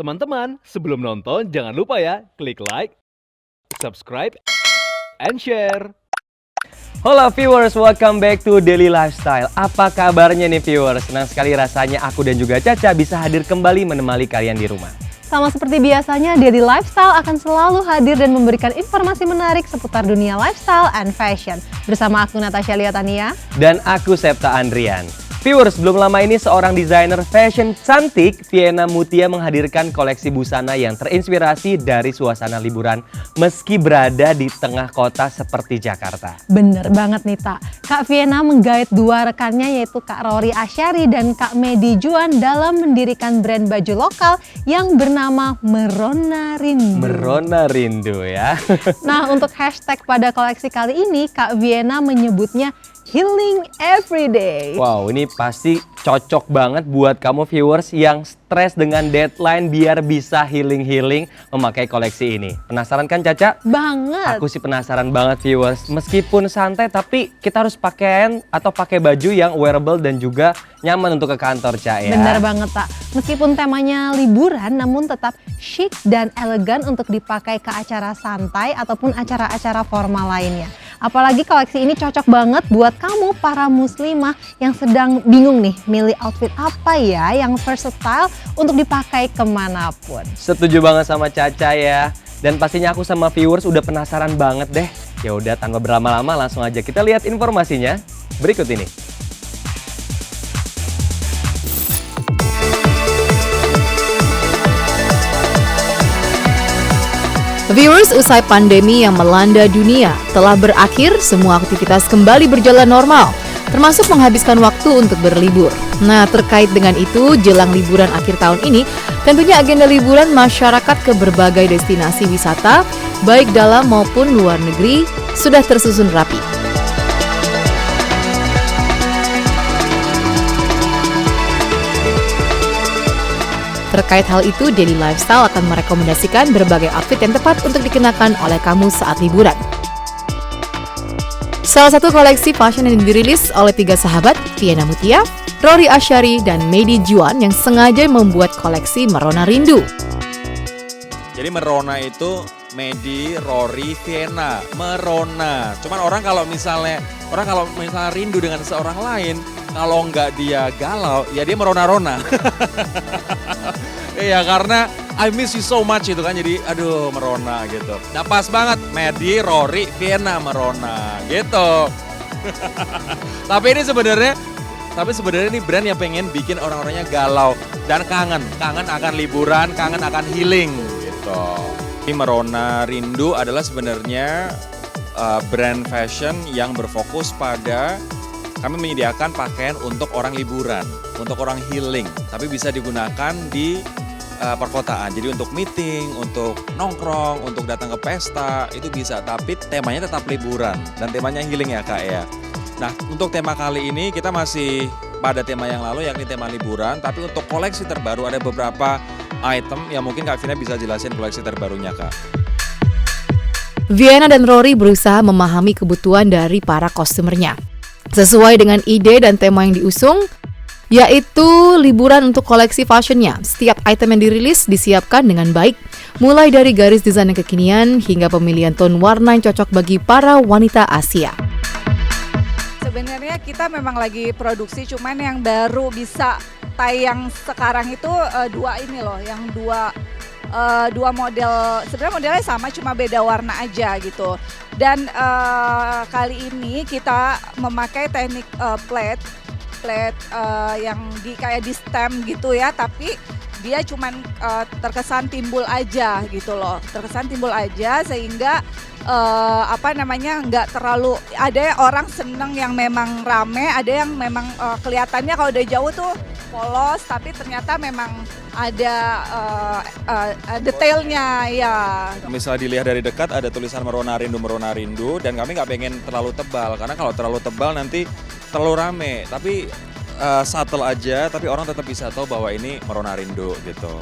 Teman-teman, sebelum nonton jangan lupa ya, klik like, subscribe, and share. Halo viewers, welcome back to Daily Lifestyle. Apa kabarnya nih viewers? Senang sekali rasanya aku dan juga Caca bisa hadir kembali menemani kalian di rumah. Sama seperti biasanya, Daily Lifestyle akan selalu hadir dan memberikan informasi menarik seputar dunia lifestyle and fashion. Bersama aku Natasha Liatania. Dan aku Septa Andrian. Viewers, belum lama ini seorang desainer fashion cantik, Vienna Mutia menghadirkan koleksi busana yang terinspirasi dari suasana liburan meski berada di tengah kota seperti Jakarta. Bener banget nih Tak, Kak Vienna menggait dua rekannya yaitu Kak Rory Asyari dan Kak Medi Juan dalam mendirikan brand baju lokal yang bernama Merona Rindu. Merona Rindu ya. Nah, untuk hashtag pada koleksi kali ini, Kak Vienna menyebutnya Healing Everyday. Wow, ini pasti cocok banget buat kamu viewers yang stres dengan deadline biar bisa healing-healing memakai koleksi ini. Penasaran kan Caca? Banget. Aku sih penasaran banget viewers. Meskipun santai tapi kita harus pakai baju yang wearable dan juga nyaman untuk ke kantor Ca ya. Benar banget Tak. Meskipun temanya liburan namun tetap chic dan elegan untuk dipakai ke acara santai ataupun acara-acara formal lainnya. Apalagi koleksi ini cocok banget buat kamu para muslimah yang sedang bingung nih milih outfit apa ya yang versatile untuk dipakai kemanapun. Setuju banget sama Caca ya. Dan pastinya aku sama viewers udah penasaran banget deh. Ya udah tanpa berlama-lama langsung aja kita lihat informasinya berikut ini. Viewers, usai pandemi yang melanda dunia telah berakhir, semua aktivitas kembali berjalan normal, termasuk menghabiskan waktu untuk berlibur. Nah, terkait dengan itu, jelang liburan akhir tahun ini, tentunya agenda liburan masyarakat ke berbagai destinasi wisata, baik dalam maupun luar negeri, sudah tersusun rapi. Terkait hal itu, Daily Lifestyle akan merekomendasikan berbagai outfit yang tepat untuk dikenakan oleh kamu saat liburan. Salah satu koleksi fashion yang dirilis oleh tiga sahabat, Vienna Mutia, Rory Asyari, dan Medi Juan yang sengaja membuat koleksi Merona Rindu. Jadi Merona itu Medi, Rory, Vienna, Merona. Cuman orang kalau misalnya rindu dengan seorang lain, kalau nggak dia galau, ya dia merona-rona. Iya, karena I miss you so much itu kan, jadi aduh merona gitu. Nah pas banget, Medi, Rory, Vienna, Merona gitu. Tapi sebenarnya ini brand yang pengen bikin orang-orangnya galau dan kangen akan liburan, kangen akan healing gitu. Ini Merona Rindu adalah sebenarnya brand fashion yang berfokus pada kami menyediakan pakaian untuk orang liburan, untuk orang healing, tapi bisa digunakan di perkotaan. Jadi untuk meeting, untuk nongkrong, untuk datang ke pesta, itu bisa. Tapi temanya tetap liburan dan temanya healing ya Kak ya. Nah untuk tema kali ini kita masih pada tema yang lalu yakni tema liburan. Tapi untuk koleksi terbaru ada beberapa item yang mungkin Kak Vina bisa jelasin koleksi terbarunya Kak. Vienna dan Rory berusaha memahami kebutuhan dari para customer-nya. Sesuai dengan ide dan tema yang diusung, yaitu liburan untuk koleksi fashionnya. Setiap item yang dirilis disiapkan dengan baik, mulai dari garis desain yang kekinian hingga pemilihan tone warna yang cocok bagi para wanita Asia. Sebenarnya kita memang lagi produksi, cuman yang baru bisa tayang sekarang itu dua model. Sebenarnya modelnya sama, cuma beda warna aja gitu. Dan kali ini kita memakai teknik plate yang kayak di stem gitu ya, tapi dia cuman terkesan timbul aja gitu loh, sehingga nggak terlalu, ada orang seneng yang memang rame, ada yang memang kelihatannya kalau dari jauh tuh polos, tapi ternyata memang ada detailnya ya. Misalnya dilihat dari dekat ada tulisan Merona Rindu, dan kami nggak pengen terlalu tebal, karena kalau terlalu tebal nanti terlalu rame. Tapi subtle aja, tapi orang tetap bisa tahu bahwa ini Merona Rindu gitu.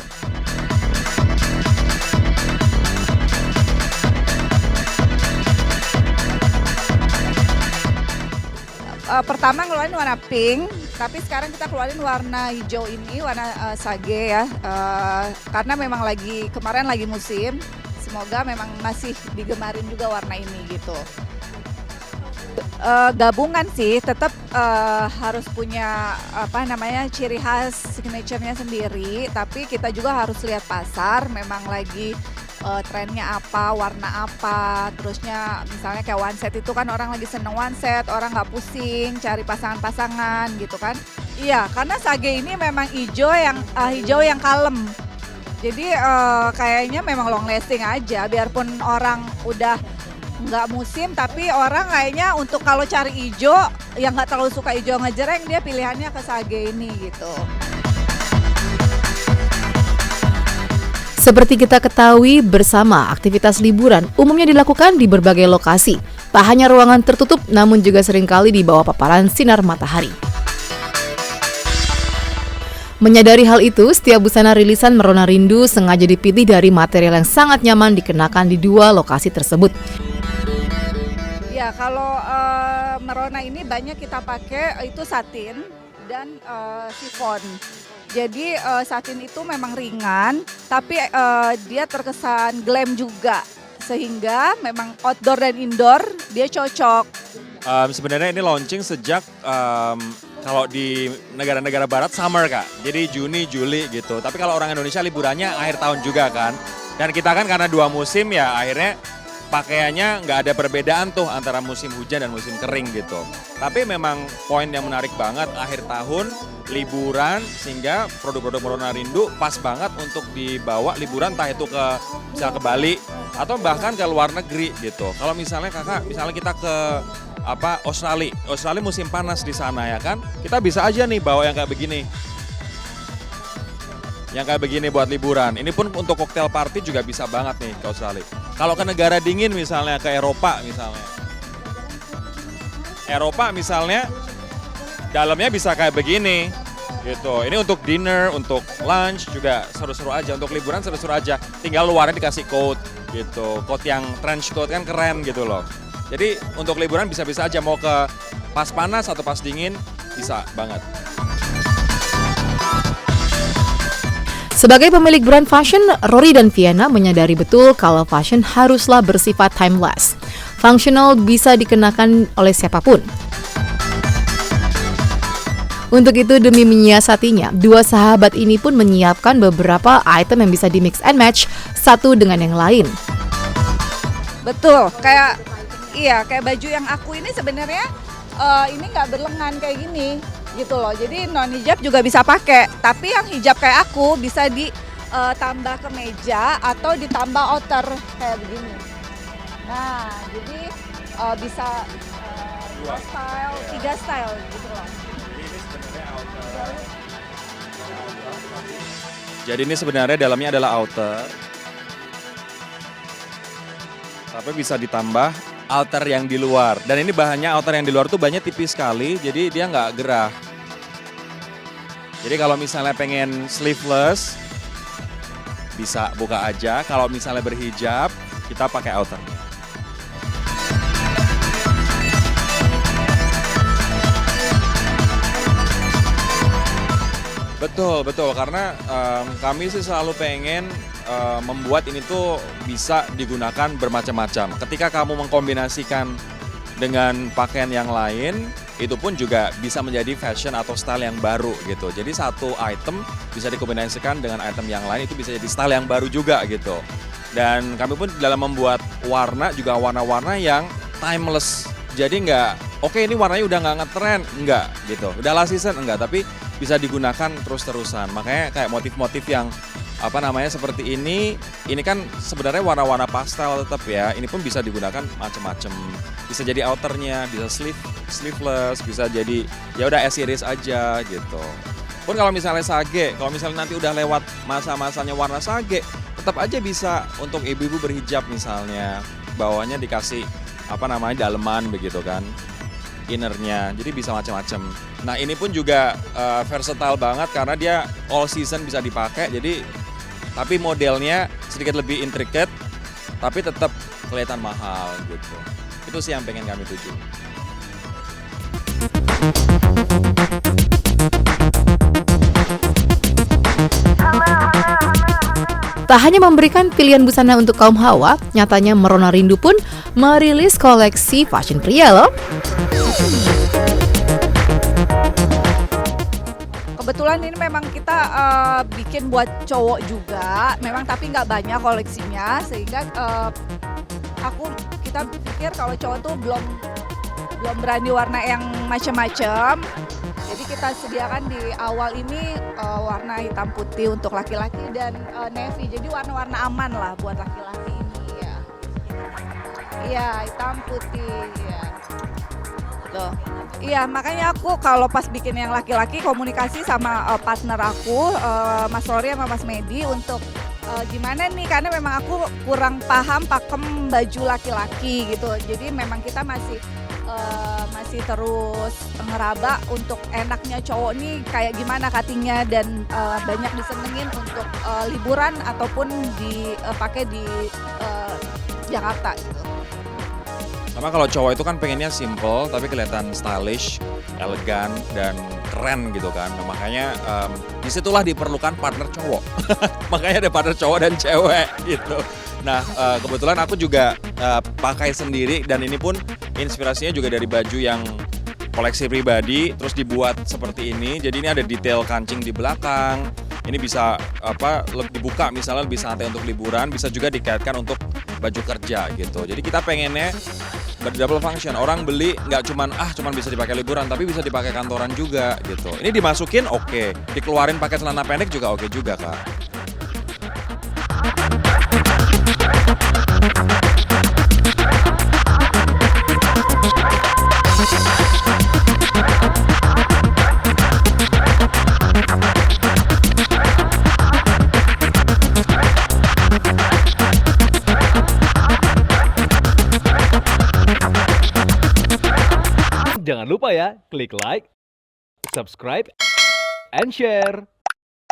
pertama ngeluarin warna pink, tapi sekarang kita keluarin warna hijau ini, warna sage ya. Karena memang kemarin lagi musim, semoga memang masih digemarin juga warna ini gitu. Gabungan sih, tetap harus punya ciri khas signature-nya sendiri, tapi kita juga harus lihat pasar, memang lagi trennya apa, warna apa, terusnya misalnya kayak one set itu kan orang lagi seneng one set, orang nggak pusing cari pasangan-pasangan gitu kan. Iya, karena sage ini memang hijau yang kalem. Jadi kayaknya memang long lasting aja, biarpun orang udah nggak musim, tapi orang kayaknya untuk kalau cari hijau yang nggak terlalu suka hijau ngejreng, dia pilihannya ke sage ini gitu. Seperti kita ketahui bersama, aktivitas liburan umumnya dilakukan di berbagai lokasi. Tak hanya ruangan tertutup, namun juga seringkali di bawah paparan sinar matahari. Menyadari hal itu, setiap busana rilisan Merona Rindu sengaja dipilih dari material yang sangat nyaman dikenakan di 2 lokasi tersebut. Ya, kalau Merona ini banyak kita pakai itu satin dan chiffon. Jadi satin itu memang ringan, tapi dia terkesan glam juga, sehingga memang outdoor dan indoor dia cocok. Sebenarnya ini launching sejak kalau di negara-negara barat summer Kak, jadi Juni, Juli gitu. Tapi kalau orang Indonesia liburannya akhir tahun juga kan. Dan kita kan karena 2 musim ya akhirnya pakaiannya nggak ada perbedaan tuh antara musim hujan dan musim kering gitu. Tapi memang poin yang menarik banget akhir tahun liburan, sehingga produk-produk Merona Rindu pas banget untuk dibawa liburan, entah itu bisa ke Bali atau bahkan ke luar negeri gitu. Kalau misalnya misalnya kita ke Australia musim panas di sana ya kan, kita bisa aja nih bawa yang kayak begini. Yang kayak begini buat liburan. Ini pun untuk cocktail party juga bisa banget nih ke Australia. Kalau ke negara dingin misalnya, ke Eropa misalnya. Eropa misalnya, dalamnya bisa kayak begini gitu. Ini untuk dinner, untuk lunch juga seru-seru aja. Untuk liburan seru-seru aja. Tinggal luarnya dikasih coat gitu. Coat yang trench coat kan keren gitu loh. Jadi untuk liburan bisa-bisa aja, mau ke pas panas atau pas dingin bisa banget. Sebagai pemilik brand fashion, Rory dan Vienna menyadari betul kalau fashion haruslah bersifat timeless. Functional bisa dikenakan oleh siapapun. Untuk itu, demi menyiasatinya, 2 sahabat ini pun menyiapkan beberapa item yang bisa di-mix and match satu dengan yang lain. Betul, kayak baju yang aku ini sebenarnya ini nggak berlengan kayak gini gitu loh. Jadi non hijab juga bisa pakai, tapi yang hijab kayak aku bisa ditambah ke meja atau ditambah outer kayak begini. Nah, jadi bisa 2 style, 3 style gitu loh. Jadi ini sebenarnya dalamnya adalah outer, tapi bisa ditambah outer yang di luar. Dan ini bahannya outer yang di luar tuh bahannya tipis sekali, jadi dia nggak gerah. Jadi kalau misalnya pengen sleeveless, bisa buka aja. Kalau misalnya berhijab, kita pakai outernya. Betul, karena kami sih selalu pengen membuat ini tuh bisa digunakan bermacam-macam. Ketika kamu mengkombinasikan dengan pakaian yang lain, itu pun juga bisa menjadi fashion atau style yang baru gitu. Jadi satu item bisa dikombinasikan dengan item yang lain, itu bisa jadi style yang baru juga gitu. Dan kami pun dalam membuat warna juga warna-warna yang timeless. Jadi oke ini warnanya udah nggak ngetren, enggak gitu. Udah last season, enggak, tapi bisa digunakan terus-terusan. Makanya kayak motif-motif yang seperti ini kan sebenarnya warna-warna pastel tetap ya. Ini pun bisa digunakan macam-macam. Bisa jadi outernya, bisa sleeveless, bisa jadi ya udah as-series aja gitu. Pun kalau misalnya sage, kalau misalnya nanti udah lewat masa-masanya warna sage, tetap aja bisa untuk ibu-ibu berhijab misalnya. Bawahnya dikasih daleman begitu kan. Innernya, jadi bisa macam-macam. Nah ini pun juga versatile banget karena dia all season bisa dipakai. Jadi tapi modelnya sedikit lebih intricate, tapi tetap kelihatan mahal gitu. Itu sih yang pengen kami tuju. Tak hanya memberikan pilihan busana untuk kaum hawa, nyatanya Merona Rindu pun merilis koleksi fashion pria loh. Kebetulan ini memang kita bikin buat cowok juga, memang tapi nggak banyak koleksinya, sehingga kita pikir kalau cowok tuh belum berani warna yang macam-macam. Jadi kita sediakan di awal ini warna hitam putih untuk laki-laki dan navy. Jadi warna-warna aman lah buat laki-laki ini ya. Iya, hitam putih ya. Tuh. Iya, makanya aku kalau pas bikin yang laki-laki komunikasi sama partner aku, Mas Rory sama Mas Medi untuk gimana nih, karena memang aku kurang paham pakem baju laki-laki gitu. Jadi memang kita masih terus ngeraba untuk enaknya cowok nih kayak gimana cuttingnya dan banyak disenengin untuk liburan ataupun dipakai di Jakarta gitu. Sama kalau cowok itu kan pengennya simple tapi kelihatan stylish, elegan dan keren gitu kan. Nah, makanya disitulah diperlukan partner cowok. Makanya ada partner cowok dan cewek gitu. Nah kebetulan aku juga pakai sendiri dan ini pun inspirasinya juga dari baju yang koleksi pribadi terus dibuat seperti ini. Jadi ini ada detail kancing di belakang. Ini bisa dibuka misalnya lebih santai untuk liburan, bisa juga dikaitkan untuk baju kerja gitu. Jadi kita pengennya berdouble function. Orang beli nggak cuman bisa dipakai liburan, tapi bisa dipakai kantoran juga gitu. Ini dimasukin oke, dikeluarin pakai celana pendek juga oke juga Kak. Jangan lupa ya, klik like, subscribe, and share.